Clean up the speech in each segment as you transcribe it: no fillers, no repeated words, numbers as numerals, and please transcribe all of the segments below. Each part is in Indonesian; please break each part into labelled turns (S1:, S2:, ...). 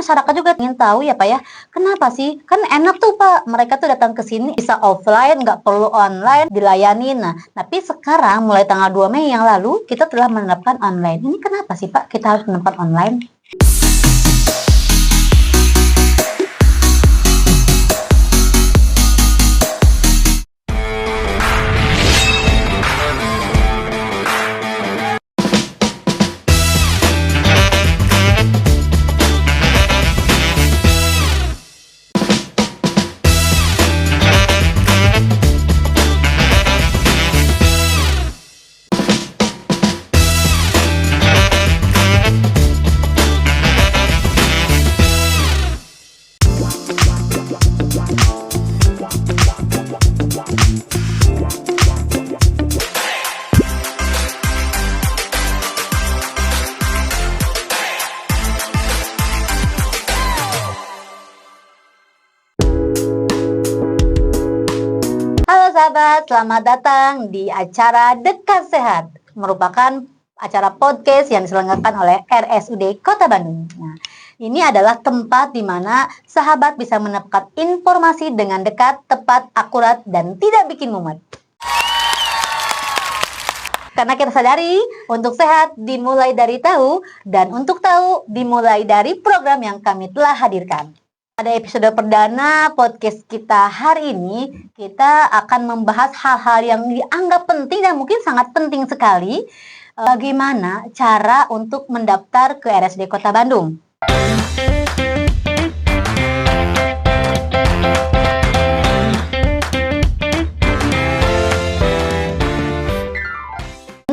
S1: masyarakat juga ingin tahu ya Pak ya, kenapa sih? Kan enak tuh Pak, mereka tuh datang ke sini bisa offline, nggak perlu online, dilayani. Nah, tapi sekarang mulai tanggal 2 Mei yang lalu, kita telah menerapkan online. Ini kenapa sih Pak kita harus menerapkan online? Halo sahabat, selamat datang di acara Dekat Sehat, merupakan acara podcast yang diselenggarakan oleh RSUD Kota Bandung. Nah, ini adalah tempat di mana sahabat bisa mendapatkan informasi dengan dekat, tepat, akurat, dan tidak bikin mumet. Karena kita sadari, untuk sehat dimulai dari tahu, dan untuk tahu dimulai dari program yang kami telah hadirkan. Pada episode perdana podcast kita hari ini, kita akan membahas hal-hal yang dianggap penting dan mungkin sangat penting sekali. Bagaimana cara untuk mendaftar ke RSUD Kota Bandung.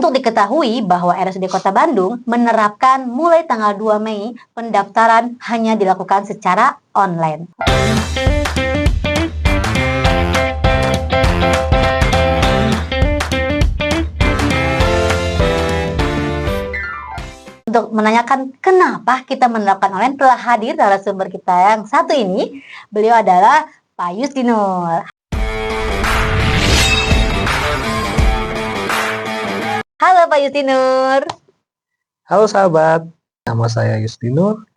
S1: Untuk diketahui bahwa RSUD Kota Bandung menerapkan mulai tanggal 2 Mei pendaftaran hanya dilakukan secara online. Untuk menanyakan kenapa kita menerapkan online telah hadir narasumber kita yang satu ini. Beliau adalah Pak Yustinur. Halo Pak Yustinur.
S2: Halo sahabat, nama saya Yustinur.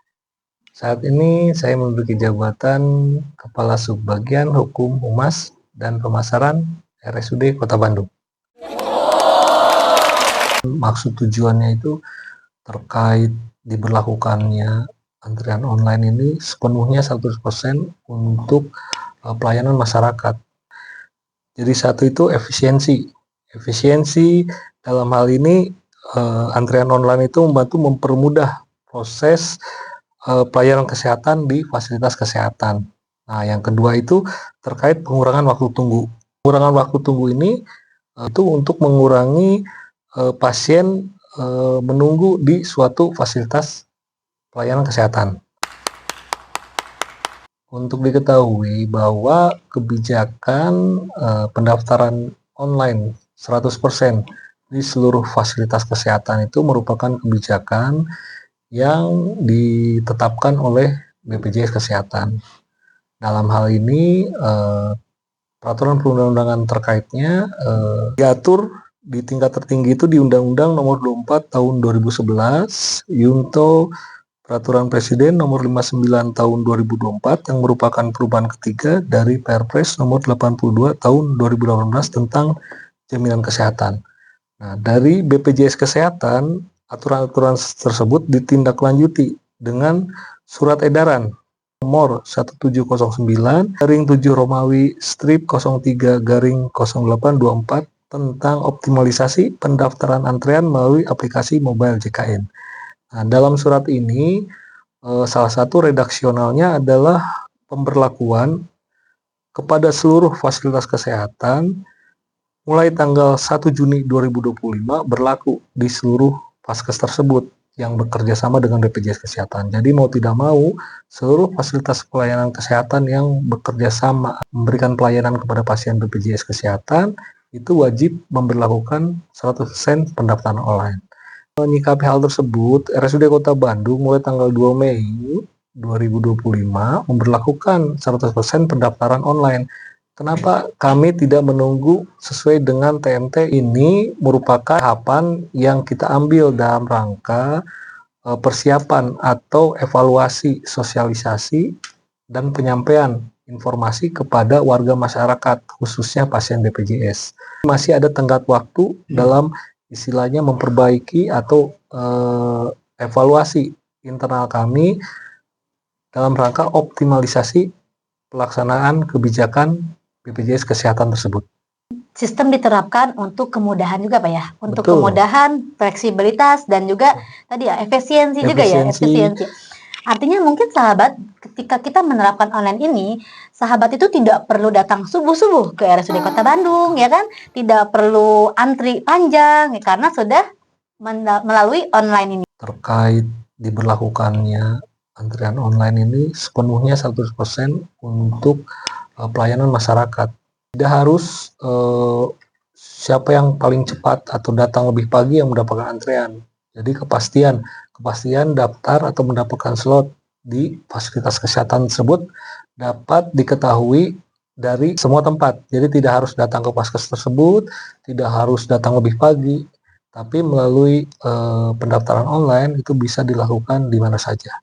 S2: Saat ini saya menduduki jabatan Kepala Subbagian Hukum Humas dan Pemasaran RSUD Kota Bandung. Maksud tujuannya itu terkait diberlakukannya antrian online ini sepenuhnya 100% untuk pelayanan masyarakat. Jadi satu itu efisiensi. Efisiensi dalam hal ini antrian online itu membantu mempermudah proses pelayanan kesehatan di fasilitas kesehatan. Nah, yang kedua itu terkait pengurangan waktu tunggu. Pengurangan waktu tunggu ini itu untuk mengurangi pasien menunggu di suatu fasilitas pelayanan kesehatan. Untuk diketahui bahwa kebijakan pendaftaran online 100% di seluruh fasilitas kesehatan itu merupakan kebijakan yang ditetapkan oleh BPJS Kesehatan. Dalam hal ini peraturan perundang-undangan terkaitnya diatur di tingkat tertinggi itu di Undang-Undang Nomor 24 Tahun 2011, Yunto Peraturan Presiden Nomor 59 Tahun 2024 yang merupakan perubahan ketiga dari Perpres Nomor 82 Tahun 2018 tentang jaminan kesehatan. Nah, dari BPJS Kesehatan, aturan-aturan tersebut ditindaklanjuti dengan surat edaran nomor 1709/7 Romawi/03/0824 tentang optimalisasi pendaftaran antrean melalui aplikasi mobile JKN. Nah, dalam surat ini salah satu redaksionalnya adalah pemberlakuan kepada seluruh fasilitas kesehatan mulai tanggal 1 Juni 2025 berlaku di seluruh vaskes tersebut yang bekerja sama dengan BPJS Kesehatan. Jadi mau tidak mau seluruh fasilitas pelayanan kesehatan yang bekerja sama memberikan pelayanan kepada pasien BPJS Kesehatan itu wajib memberlakukan 100% pendaftaran online. Menyikapi hal tersebut, RSUD Kota Bandung mulai tanggal 2 Mei 2025 memberlakukan 100% pendaftaran online. Kenapa kami tidak menunggu sesuai dengan TMT? Ini merupakan tahapan yang kita ambil dalam rangka persiapan atau evaluasi sosialisasi dan penyampaian informasi kepada warga masyarakat, khususnya pasien BPJS. Masih ada tenggat waktu dalam istilahnya memperbaiki atau evaluasi internal kami dalam rangka optimalisasi pelaksanaan kebijakan BPJS Kesehatan tersebut.
S1: Sistem diterapkan untuk kemudahan juga Pak ya, untuk
S2: Betul.
S1: kemudahan, fleksibilitas dan juga tadi ya efisiensi juga ya, efisiensi. Artinya mungkin sahabat, ketika kita menerapkan online ini, sahabat itu tidak perlu datang subuh-subuh ke RSUD Kota Bandung, ya kan? Tidak perlu antri panjang, ya, karena sudah melalui online ini.
S2: Terkait diberlakukannya antrian online ini sepenuhnya 100% untuk pelayanan masyarakat. Tidak harus siapa yang paling cepat atau datang lebih pagi yang mendapatkan antrean. Jadi kepastian daftar atau mendapatkan slot di fasilitas kesehatan tersebut dapat diketahui dari semua tempat. Jadi tidak harus datang ke Paskes tersebut, tidak harus datang lebih pagi, tapi melalui pendaftaran online itu bisa dilakukan di mana saja.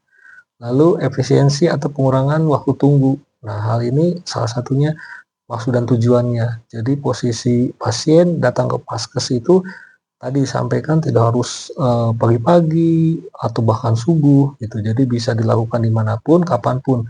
S2: Lalu efisiensi atau pengurangan waktu tunggu. Nah, hal ini salah satunya maksud dan tujuannya. Jadi posisi pasien datang ke Paskes itu tadi disampaikan tidak harus pagi-pagi atau bahkan subuh gitu. Jadi bisa dilakukan dimanapun, kapanpun.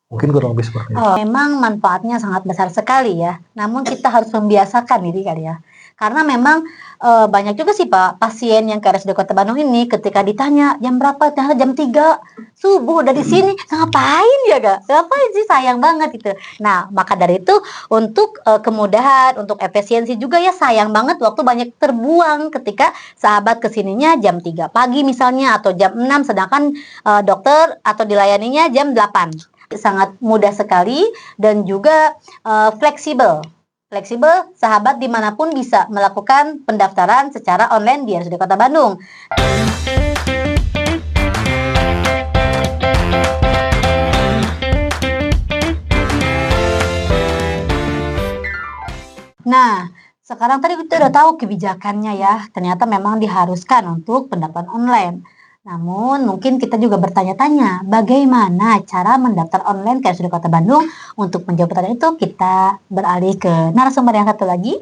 S2: Mungkin kurang lebih seperti itu.
S1: Memang manfaatnya sangat besar sekali ya. Namun kita harus membiasakan diri kali ya. Karena memang banyak juga sih Pak pasien yang ke RSUD Kota Bandung ini ketika ditanya jam berapa, ternyata jam 3 subuh udah di sini, ngapain ya Kak? Ngapain sih, sayang banget gitu. Nah, maka dari itu untuk kemudahan, untuk efisiensi juga ya sayang banget waktu banyak terbuang ketika sahabat kesininya jam 3 pagi misalnya atau jam 6 sedangkan dokter atau dilayaninya jam 8. Sangat mudah sekali dan juga fleksibel, sahabat dimanapun bisa melakukan pendaftaran secara online di RSUD Kota Bandung. Nah, sekarang tadi kita udah tahu kebijakannya ya, ternyata memang diharuskan untuk pendaftaran online. Namun mungkin kita juga bertanya-tanya bagaimana cara mendaftar online ke RSUD Kota Bandung. Untuk menjawab pertanyaan itu kita beralih ke narasumber yang satu lagi.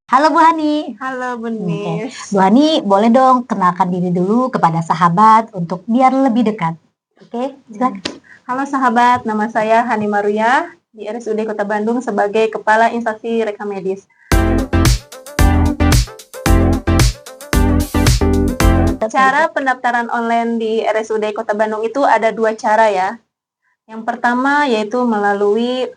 S1: Halo Bu Hani.
S3: Halo Bu Nis.
S1: Bu Hani, boleh dong kenalkan diri dulu kepada sahabat untuk biar lebih dekat. Oke, silakan.
S3: Halo sahabat, nama saya Hani Maruyah di RSUD Kota Bandung sebagai Kepala Instansi Rekam Medis. Cara pendaftaran online di RSUD Kota Bandung itu ada 2 cara ya. Yang pertama yaitu melalui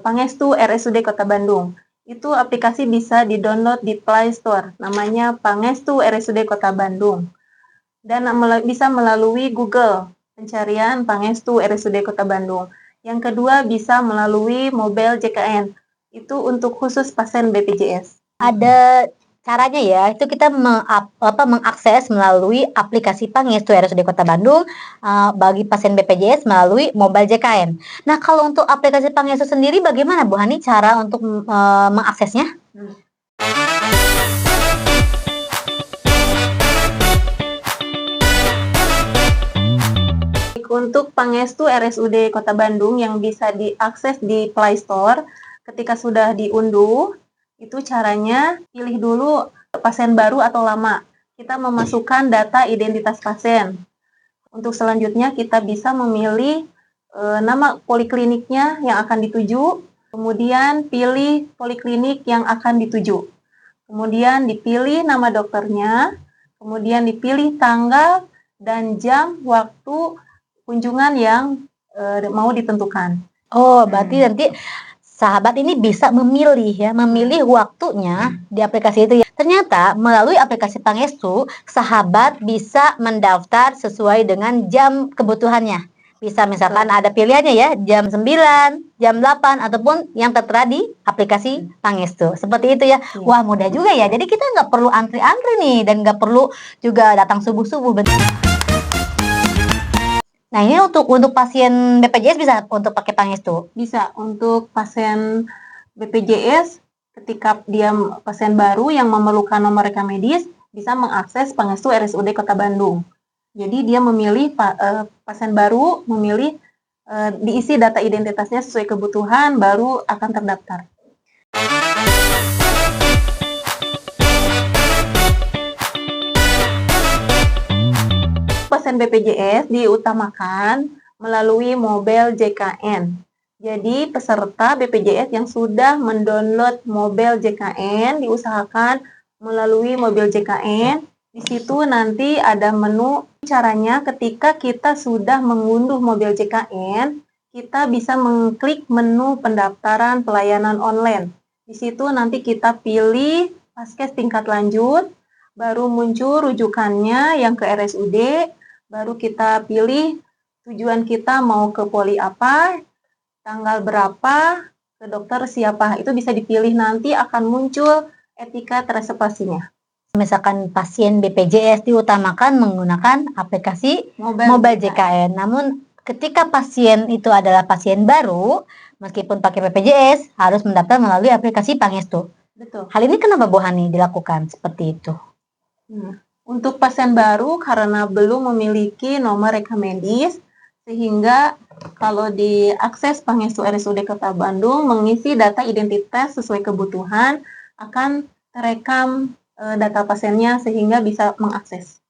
S3: Pangestu RSUD Kota Bandung. Itu aplikasi bisa di-download di Play Store, namanya Pangestu RSUD Kota Bandung. Dan bisa melalui Google, pencarian Pangestu RSUD Kota Bandung. Yang kedua bisa melalui mobile JKN, itu untuk khusus pasien BPJS.
S1: Ada caranya ya, itu kita mengakses melalui aplikasi Pangestu RSUD Kota Bandung bagi pasien BPJS melalui mobile JKN. Nah, kalau untuk aplikasi Pangestu sendiri bagaimana Bu Hani cara untuk mengaksesnya?
S3: Untuk Pangestu RSUD Kota Bandung yang bisa diakses di Play Store, ketika sudah diunduh, itu caranya pilih dulu pasien baru atau lama. Kita memasukkan data identitas pasien. Untuk selanjutnya kita bisa memilih nama polikliniknya yang akan dituju, kemudian pilih poliklinik yang akan dituju. Kemudian dipilih nama dokternya, kemudian dipilih tanggal dan jam waktu kunjungan yang mau ditentukan.
S1: Oh, berarti nanti sahabat ini bisa memilih waktunya di aplikasi itu ya. Ternyata melalui aplikasi Pangestu, sahabat bisa mendaftar sesuai dengan jam kebutuhannya. Bisa misalkan ada pilihannya ya, jam 9, jam 8, ataupun yang tertera di aplikasi Pangestu. Seperti itu ya. Wah, mudah juga ya. Jadi kita nggak perlu antri-antri nih, dan nggak perlu juga datang subuh-subuh. Nah, ini untuk pasien BPJS bisa untuk pakai Pangestu?
S3: Bisa, untuk pasien BPJS ketika dia pasien baru yang memerlukan nomor rekam medis bisa mengakses Pangestu RSUD Kota Bandung. Jadi dia memilih pasien baru memilih diisi data identitasnya sesuai kebutuhan baru akan terdaftar. Pasien BPJS diutamakan melalui mobile JKN. Jadi peserta BPJS yang sudah mendownload mobile JKN diusahakan melalui mobile JKN. Di situ nanti ada menu caranya ketika kita sudah mengunduh mobile JKN, kita bisa mengklik menu pendaftaran pelayanan online. Di situ nanti kita pilih Paskes tingkat lanjut, baru muncul rujukannya yang ke RSUD, baru kita pilih tujuan kita mau ke poli apa, tanggal berapa, ke dokter siapa, itu bisa dipilih nanti akan muncul etikat reservasinya.
S1: Misalkan pasien BPJS diutamakan menggunakan aplikasi mobile JKN. Namun ketika pasien itu adalah pasien baru, meskipun pakai BPJS, harus mendaftar melalui aplikasi Pangestu.
S3: Betul.
S1: Hal ini kenapa Bu Hani dilakukan seperti itu?
S3: Untuk pasien baru karena belum memiliki nomor rekam medis, sehingga kalau diakses Pangestu RSUD Kota Bandung mengisi data identitas sesuai kebutuhan akan terekam data pasiennya sehingga bisa mengakses.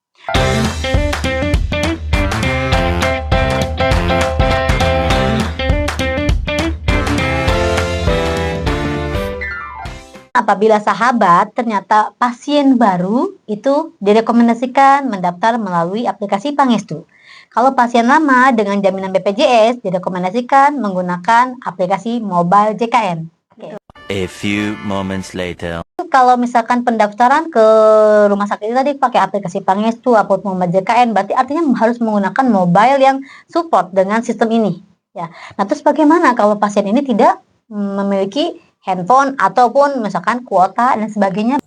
S1: Apabila sahabat ternyata pasien baru itu direkomendasikan mendaftar melalui aplikasi Pangestu. Kalau pasien lama dengan jaminan BPJS direkomendasikan menggunakan aplikasi mobile JKN. Okay.
S4: A few moments later.
S1: Kalau misalkan pendaftaran ke rumah sakit tadi pakai aplikasi Pangestu ataupun mobile JKN, berarti artinya harus menggunakan mobile yang support dengan sistem ini. Ya. Nah, terus bagaimana kalau pasien ini tidak memiliki handphone ataupun misalkan kuota dan sebagainya?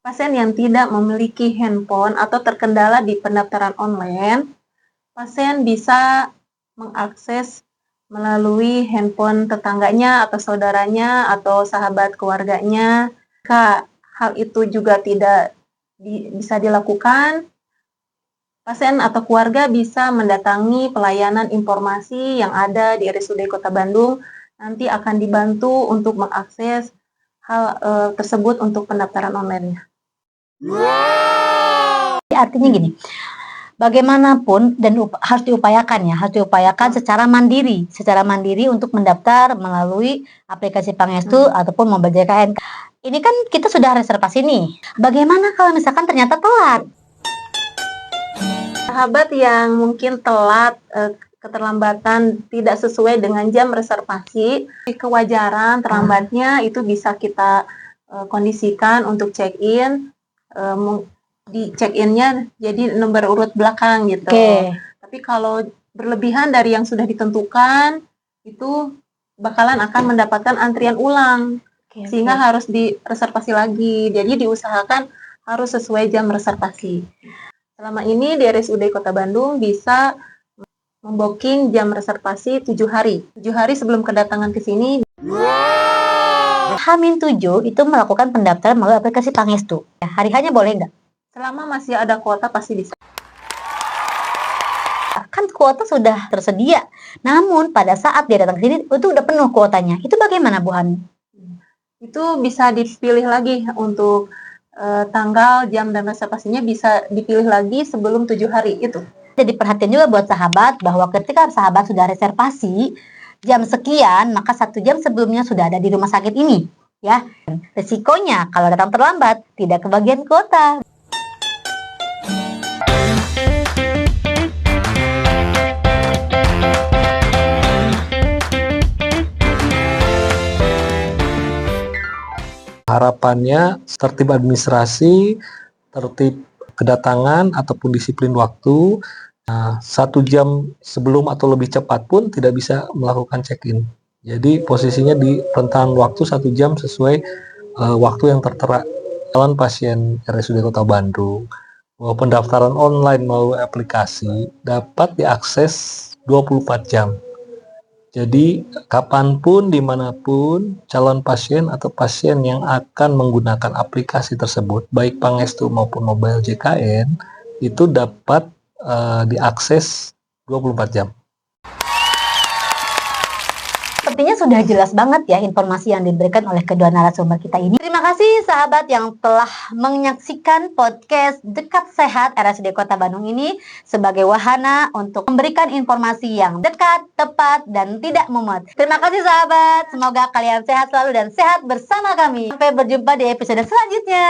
S3: Pasien yang tidak memiliki handphone atau terkendala di pendaftaran online, pasien bisa mengakses melalui handphone tetangganya atau saudaranya atau sahabat keluarganya. Jika hal itu juga tidak bisa dilakukan, pasien atau keluarga bisa mendatangi pelayanan informasi yang ada di RSUD Kota Bandung. Nanti akan dibantu untuk mengakses hal tersebut untuk pendaftaran online-nya.
S1: Artinya gini, bagaimanapun dan harus diupayakan secara mandiri untuk mendaftar melalui aplikasi Pangestu ataupun mobile JKN. Ini kan kita sudah reservasi nih. Bagaimana kalau misalkan ternyata telat?
S3: Sahabat yang mungkin telat, keterlambatan tidak sesuai dengan jam reservasi, kewajaran terlambatnya itu bisa kita kondisikan untuk check-in, di check-in-nya jadi nomor urut belakang gitu. Tapi kalau berlebihan dari yang sudah ditentukan, itu bakalan akan mendapatkan antrian ulang, sehingga harus direservasi lagi. Jadi diusahakan harus sesuai jam reservasi. Selama ini di RSUD Kota Bandung bisa membooking jam reservasi 7 hari. 7 hari sebelum kedatangan ke sini.
S1: H-7 itu melakukan pendaftaran melalui aplikasi Pangestu. Hari hanya boleh nggak?
S3: Selama masih ada kuota pasti bisa.
S1: Kan kuota sudah tersedia. Namun pada saat dia datang ke sini itu udah penuh kuotanya. Itu bagaimana Bu Hani?
S3: Itu bisa dipilih lagi untuk tanggal, jam, dan reservasinya bisa dipilih lagi sebelum 7 hari itu.
S1: Jadi perhatian juga buat sahabat bahwa ketika sahabat sudah reservasi jam sekian, maka 1 jam sebelumnya sudah ada di rumah sakit ini. Ya, resikonya kalau datang terlambat tidak kebagian kuota.
S2: Harapannya tertib administrasi, tertib kedatangan ataupun disiplin waktu. Nah, 1 jam sebelum atau lebih cepat pun tidak bisa melakukan check-in. Jadi posisinya di rentang waktu 1 jam sesuai waktu yang tertera dalam pasien RSUD Kota Bandung. Bahwa pendaftaran online melalui aplikasi dapat diakses 24 jam. Jadi kapanpun, dimanapun calon pasien atau pasien yang akan menggunakan aplikasi tersebut, baik Pangestu maupun Mobile JKN, itu dapat diakses 24 jam.
S1: Sepertinya sudah jelas banget ya informasi yang diberikan oleh kedua narasumber kita ini. Terima kasih sahabat yang telah menyaksikan podcast Dekat Sehat RSUD Kota Bandung ini sebagai wahana untuk memberikan informasi yang dekat, tepat, dan tidak mumet. Terima kasih sahabat, semoga kalian sehat selalu dan sehat bersama kami. Sampai berjumpa di episode selanjutnya.